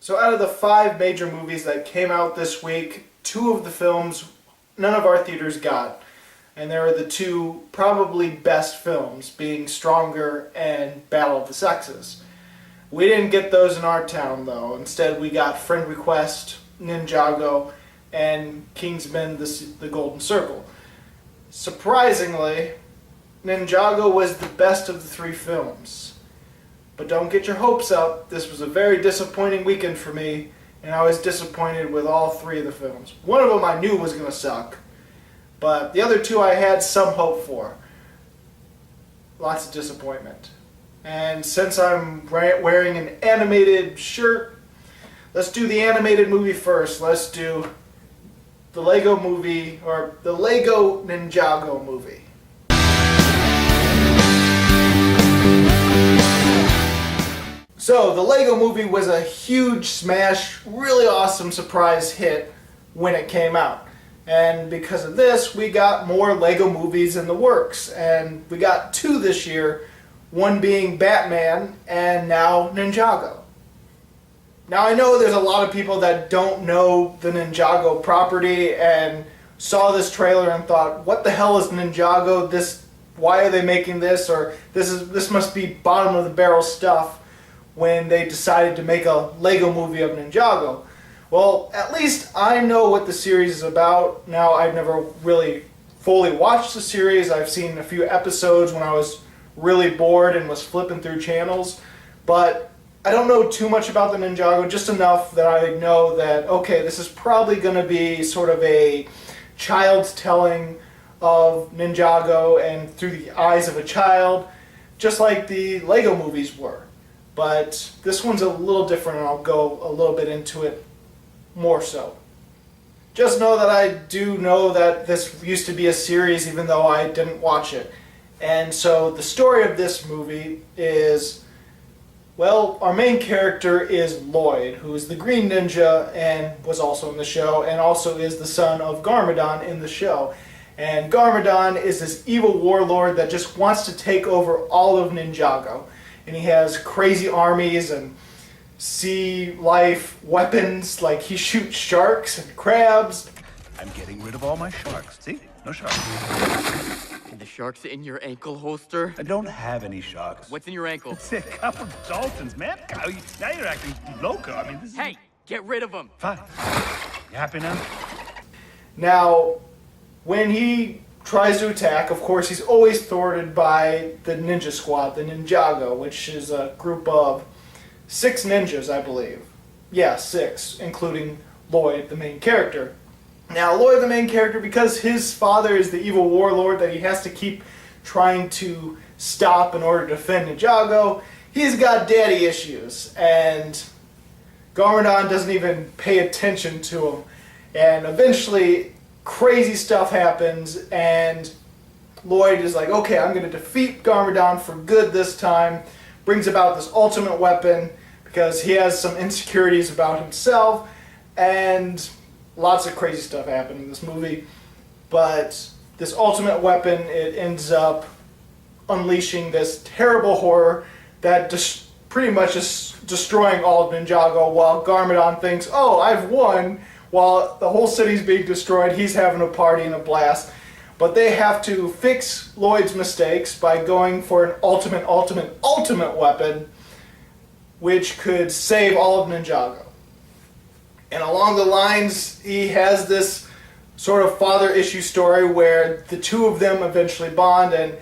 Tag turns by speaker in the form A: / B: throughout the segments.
A: So out of the 5 major movies that came out this week, 2 of the films none of our theaters got. And they were the 2 probably best films, being Stronger and Battle of the Sexes. We didn't get those in our town though. Instead we got Friend Request, Ninjago, and Kingsman the Golden Circle. Surprisingly, Ninjago was the best of the 3 films. But don't get your hopes up. This was a very disappointing weekend for me, and I was disappointed with all 3 of the films. One of them I knew was going to suck, but the other 2 I had some hope for. Lots of disappointment. And since I'm wearing an animated shirt, let's do the animated movie first. Let's do the Lego movie, or the Lego Ninjago movie. So, the Lego movie was a huge smash, really awesome surprise hit when it came out. And because of this, we got more Lego movies in the works. And we got 2 this year, one being Batman and now Ninjago. Now I know there's a lot of people that don't know the Ninjago property and saw this trailer and thought, what the hell is Ninjago? Why are they making this? Or this must be bottom of the barrel stuff, when they decided to make a Lego movie of Ninjago. Well, at least I know what the series is about. Now, I've never really fully watched the series. I've seen a few episodes when I was really bored and was flipping through channels. But I don't know too much about the Ninjago, just enough that I know that, okay, this is probably going to be sort of a child's telling of Ninjago and through the eyes of a child, just like the Lego movies were. But this one's a little different, and I'll go a little bit into it more so. Just know that I do know that this used to be a series, even though I didn't watch it. And so the story of this movie is, well, our main character is Lloyd, who is the Green Ninja and was also in the show, and also is the son of Garmadon in the show. And Garmadon is this evil warlord that just wants to take over all of Ninjago. And he has crazy armies and sea life weapons, like he shoots sharks and crabs.
B: I'm getting rid of all my sharks. See? No sharks.
C: And the shark's in your ankle holster?
B: I don't have any sharks.
C: What's in your ankle?
B: It's a couple of Daltons, man. Now you're acting loco. I mean, this is...
C: Hey, get rid of them.
B: Fine. You happy now?
A: Now, when he tries to attack, of course, he's always thwarted by the Ninja Squad, the Ninjago, which is a group of 6 ninjas, I believe. Yeah, 6, including Lloyd, the main character. Now, Lloyd, the main character, because his father is the evil warlord that he has to keep trying to stop in order to defend Ninjago, he's got daddy issues, and Garmadon doesn't even pay attention to him. And eventually, crazy stuff happens, and Lloyd is like, okay, I'm going to defeat Garmadon for good this time. Brings about this ultimate weapon because he has some insecurities about himself, and lots of crazy stuff happened in this movie. But this ultimate weapon, it ends up unleashing this terrible horror that pretty much is destroying all of Ninjago, while Garmadon thinks, oh, I've won. While the whole city's being destroyed, he's having a party and a blast. But they have to fix Lloyd's mistakes by going for an ultimate weapon, which could save all of Ninjago. And along the lines, he has this sort of father issue story where the 2 of them eventually bond. And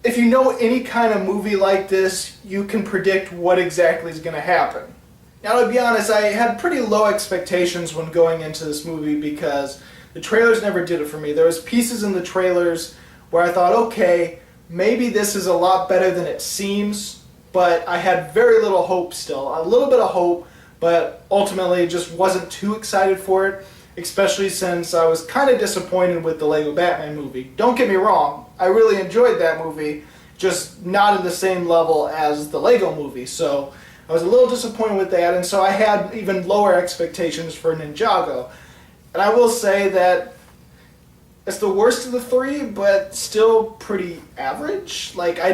A: if you know any kind of movie like this, you can predict what exactly is going to happen. Now, to be honest, I had pretty low expectations when going into this movie because the trailers never did it for me. There was pieces in the trailers where I thought, okay, maybe this is a lot better than it seems, but I had very little hope still. A little bit of hope, but ultimately just wasn't too excited for it, especially since I was kind of disappointed with the Lego Batman movie. Don't get me wrong, I really enjoyed that movie, just not at the same level as the Lego movie, so I was a little disappointed with that, and so I had even lower expectations for Ninjago. And I will say that it's the worst of the 3, but still pretty average. Like, I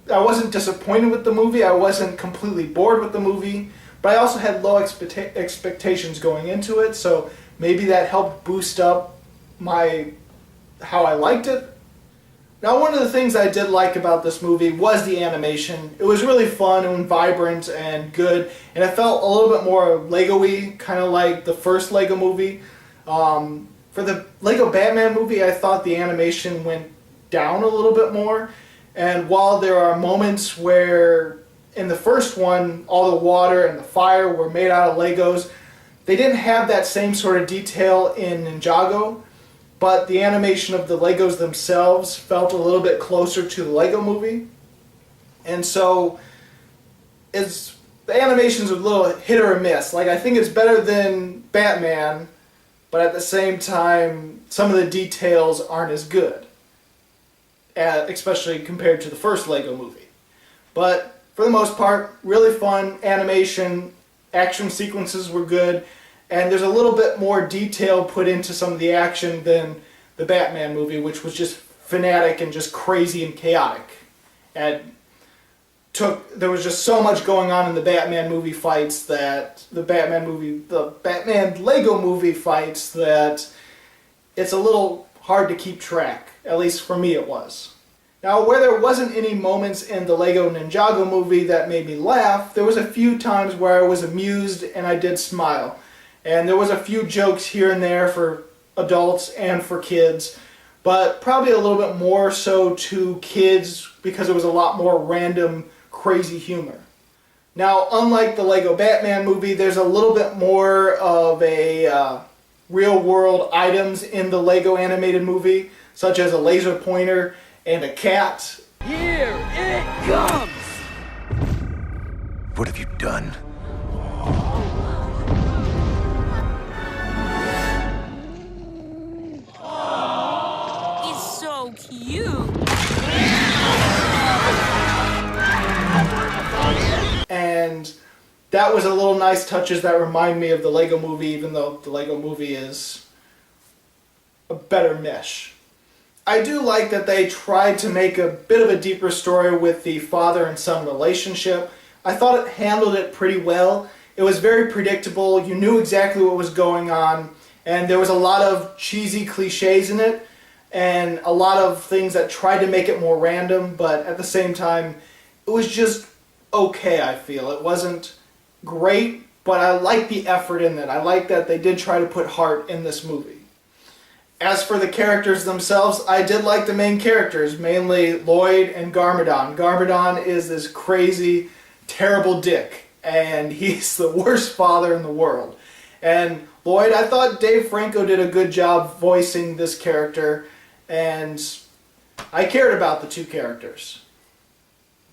A: wasn't disappointed with the movie, I wasn't completely bored with the movie, but I also had low expectations going into it, so maybe that helped boost up how I liked it. Now, one of the things I did like about this movie was the animation. It was really fun and vibrant and good, and it felt a little bit more Lego-y, kind of like the first Lego movie. For the Lego Batman movie, I thought the animation went down a little bit more, and while there are moments where in the first one all the water and the fire were made out of Legos, they didn't have that same sort of detail in Ninjago, but the animation of the Legos themselves felt a little bit closer to the Lego movie. And so the animation's a little hit or miss. Like, I think it's better than Batman, but at the same time, some of the details aren't as good, especially compared to the first Lego movie. But for the most part, really fun animation, action sequences were good, and there's a little bit more detail put into some of the action than the Batman movie, which was just fanatic and just crazy and chaotic. And there was just so much going on in the Batman movie fights that the Batman Lego movie fights that it's a little hard to keep track. At least for me it was. Now, where there wasn't any moments in the Lego Ninjago movie that made me laugh, there was a few times where I was amused and I did smile. And there was a few jokes here and there for adults and for kids, but probably a little bit more so to kids because it was a lot more random, crazy humor. Now, unlike the Lego Batman movie, there's a little bit more of a real-world items in the Lego animated movie, such as a laser pointer and a cat.
C: Here it comes!
D: What have you done?
E: He's so cute.
A: And that was a little nice touches that remind me of the Lego movie, even though the Lego movie is a better mesh. I do like that they tried to make a bit of a deeper story with the father and son relationship. I thought it handled it pretty well. It was very predictable. You knew exactly what was going on, and there was a lot of cheesy cliches in it and a lot of things that tried to make it more random, but at the same time, it was just okay, I feel. It wasn't great, but I like the effort in it. I like that they did try to put heart in this movie. As for the characters themselves, I did like the main characters, mainly Lloyd and Garmadon. Garmadon is this crazy, terrible dick, and he's the worst father in the world. And Lloyd, I thought Dave Franco did a good job voicing this character, and I cared about the two characters.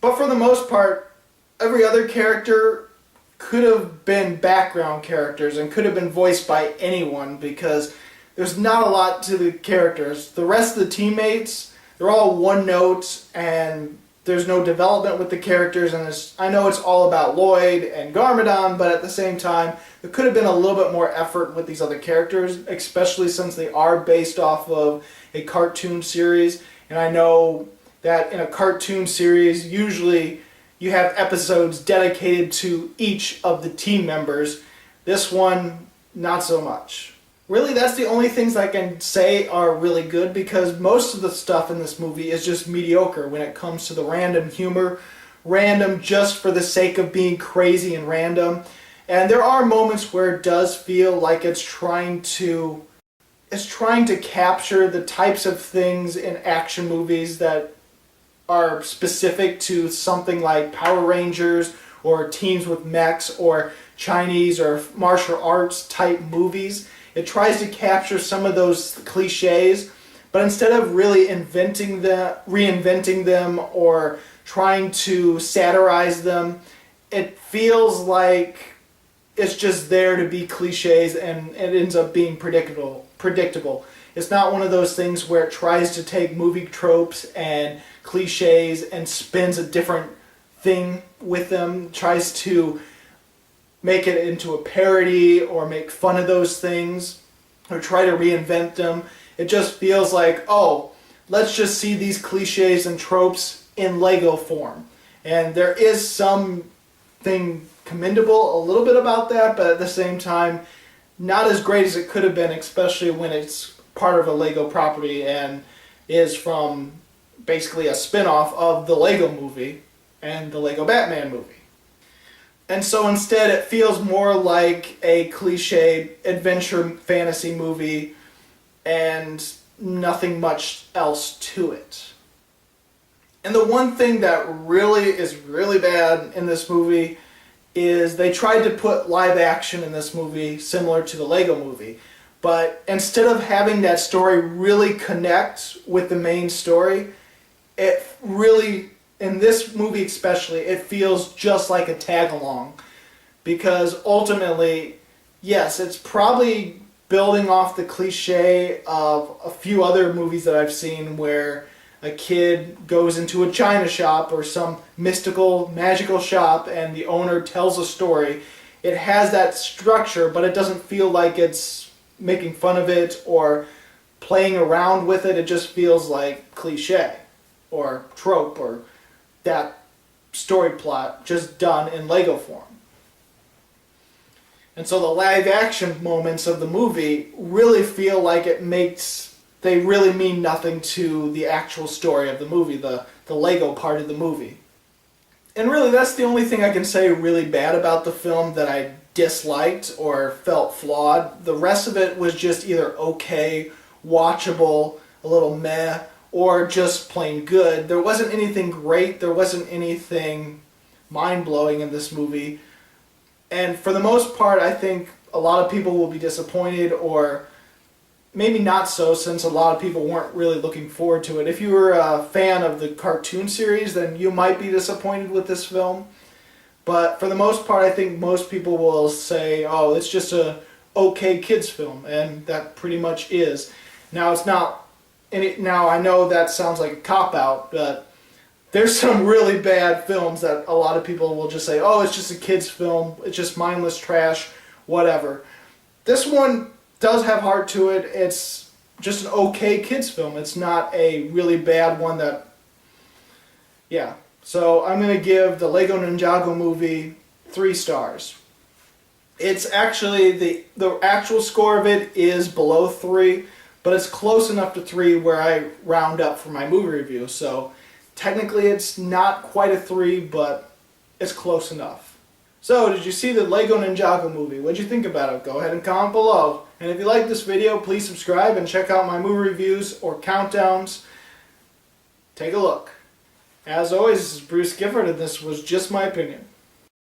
A: But for the most part, every other character could have been background characters and could have been voiced by anyone because there's not a lot to the characters. The rest of the teammates, they're all one note and there's no development with the characters, and I know it's all about Lloyd and Garmadon, but at the same time, there could have been a little bit more effort with these other characters, especially since they are based off of a cartoon series, and I know that in a cartoon series, usually you have episodes dedicated to each of the team members. This one, not so much. Really, that's the only things I can say are really good, because most of the stuff in this movie is just mediocre when it comes to the random humor. Random just for the sake of being crazy and random. And there are moments where it does feel like it's trying to capture the types of things in action movies that are specific to something like Power Rangers or Teams with Mechs or Chinese or martial arts type movies. It tries to capture some of those cliches, but instead of really reinventing them or trying to satirize them, it feels like it's just there to be cliches, and it ends up being predictable. It's not one of those things where it tries to take movie tropes and cliches and spins a different thing with them, tries to make it into a parody or make fun of those things or try to reinvent them. It just feels like, oh, let's just see these cliches and tropes in Lego form. And there is some thing commendable a little bit about that, but at the same time, not as great as it could have been, especially when it's part of a Lego property and is from basically a spin-off of the Lego movie and the Lego Batman movie. And so instead it feels more like a cliche adventure fantasy movie and nothing much else to it. And the one thing that really is really bad in this movie is they tried to put live action in this movie similar to the Lego movie. But instead of having that story really connect with the main story, it really, in this movie especially, it feels just like a tag-along. Because ultimately, yes, it's probably building off the cliche of a few other movies that I've seen where a kid goes into a china shop or some mystical, magical shop and the owner tells a story. It has that structure, but it doesn't feel like it's making fun of it or playing around with it. It just feels like cliche or trope or that story plot just done in Lego form. And so the live action moments of the movie really feel like they really mean nothing to the actual story of the movie, the Lego part of the movie. And really that's the only thing I can say really bad about the film that I disliked or felt flawed. The rest of it was just either okay, watchable, a little meh, or just plain good. There wasn't anything great, there wasn't anything mind-blowing in this movie. And for the most part, I think a lot of people will be disappointed, or maybe not so, since a lot of people weren't really looking forward to it. If you were a fan of the cartoon series, then you might be disappointed with this film. But for the most part, I think most people will say, oh, it's just a okay kids film, and that pretty much is. Now, it's not, now I know that sounds like a cop-out, but there's some really bad films that a lot of people will just say, oh, it's just a kids film, it's just mindless trash, whatever. This one does have heart to it. It's just an okay kids film. It's not a really bad one that, yeah. So I'm going to give the Lego Ninjago movie 3 stars. It's actually, the actual score of it is below 3, but it's close enough to 3 where I round up for my movie review. So technically it's not quite a 3, but it's close enough. So, did you see the Lego Ninjago movie? What'd you think about it? Go ahead and comment below. And if you like this video, please subscribe and check out my movie reviews or countdowns. Take a look. As always, this is Bruce Gifford, and this was just my opinion.